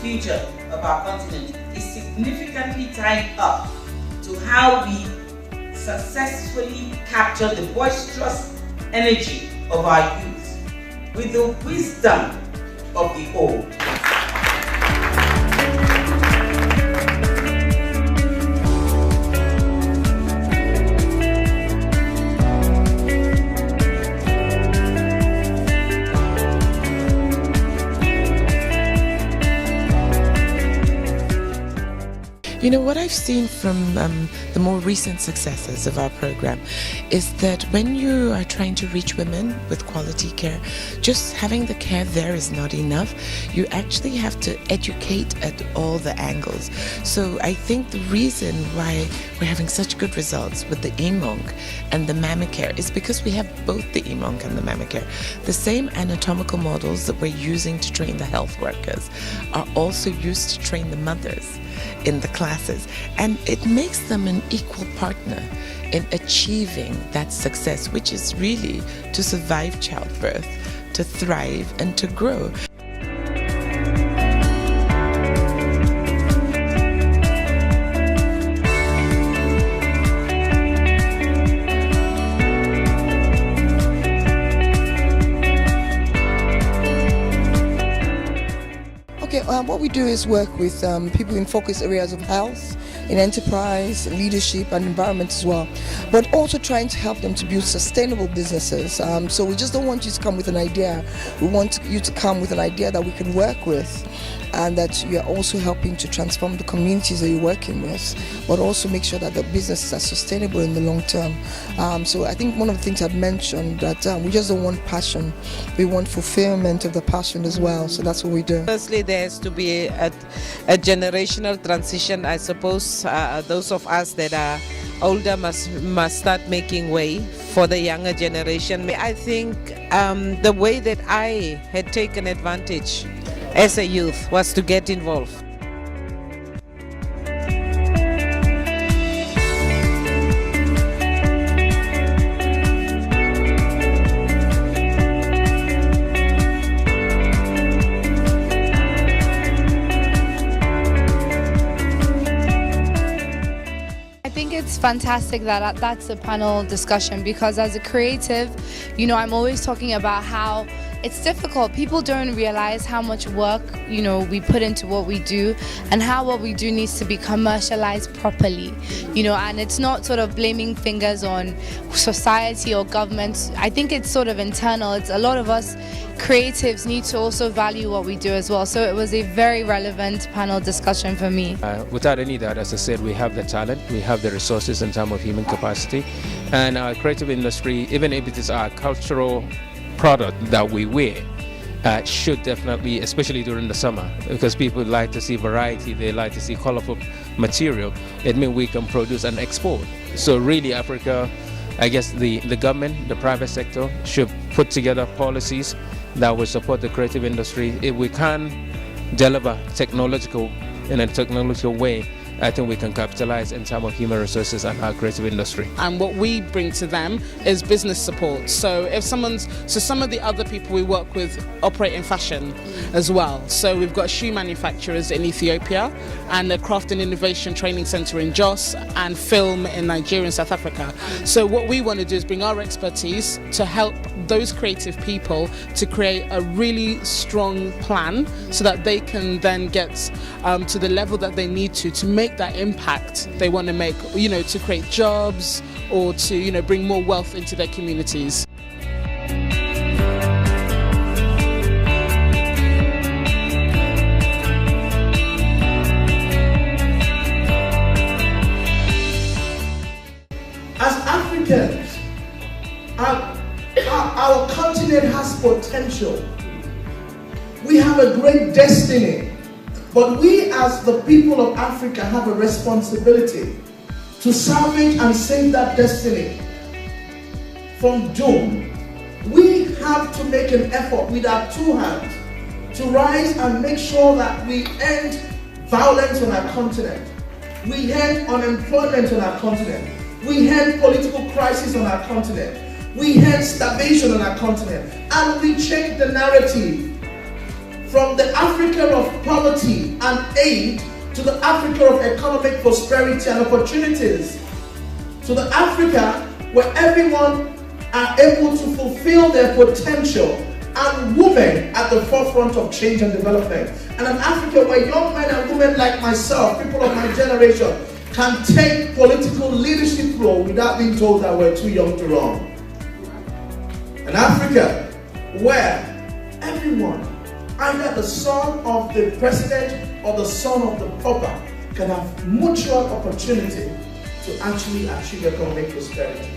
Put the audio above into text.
future of our continent is significantly tied up to how we successfully capture the boisterous energy of our youth with the wisdom of the old. You know, what I've seen from the more recent successes of our program is that when you are trying to reach women with quality care, just having the care there is not enough. You actually have to educate at all the angles. So I think the reason why we're having such good results with the EMONC and the Mamicare is because we have both the EMONC and the Mamicare. The same anatomical models that we're using to train the health workers are also used to train the mothers in the classes, and it makes them an equal partner in achieving that success, which is really to survive childbirth, to thrive and to grow. What we do is work with people in focus areas of health, in enterprise, leadership and environment as well, but also trying to help them to build sustainable businesses. So we just don't want you to come with an idea. We want you to come with an idea that we can work with, and that you're also helping to transform the communities that you're working with, but also make sure that the businesses are sustainable in the long term. So I think one of the things I've mentioned, that we just don't want passion, we want fulfillment of the passion as well. So that's what we do. Firstly, there has to be a generational transition. I suppose those of us that are older must start making way for the younger generation. I think the way that I had taken advantage as a youth was to get involved. It's fantastic that that's a panel discussion, because as a creative, you know, I'm always talking about how it's difficult. People don't realize how much work, you know, we put into what we do, and how what we do needs to be commercialized properly, you know, and it's not sort of blaming fingers on society or government. I think it's sort of internal. It's a lot of us creatives need to also value what we do as well. So it was a very relevant panel discussion for me. Without any doubt, as I said, we have the talent, we have the resources in terms of human capacity, and our creative industry, even if it is our cultural product that we wear, should definitely, especially during the summer, because people like to see variety, they like to see colorful material. It means we can produce and export. So really Africa, I guess the government, the private sector should put together policies that will support the creative industry. If we can deliver in a technological way, I think we can capitalize in terms of human resources and our creative industry. And what we bring to them is business support. So if some of the other people we work with operate in fashion as well. So we've got shoe manufacturers in Ethiopia, and a craft and innovation training center in Jos, and film in Nigeria and South Africa. So what we want to do is bring our expertise to help those creative people to create a really strong plan, so that they can then get to the level that they need to make that impact they want to make, you know, to create jobs or to, you know, bring more wealth into their communities. As Africans, our continent has potential. We have a great destiny. But we as the people of Africa have a responsibility to salvage and save that destiny from doom. We have to make an effort with our two hands to rise and make sure that we end violence on our continent. We end unemployment on our continent. We end political crisis on our continent. We end starvation on our continent. And we change the narrative from the Africa of poverty and aid to the Africa of economic prosperity and opportunities, to the Africa where everyone are able to fulfill their potential, and women at the forefront of change and development. And an Africa where young men and women like myself, people of my generation, can take political leadership role without being told that we're too young to run. An Africa where everyone, either the son of the president or the son of the pauper, can have mutual opportunity to actually achieve economic prosperity.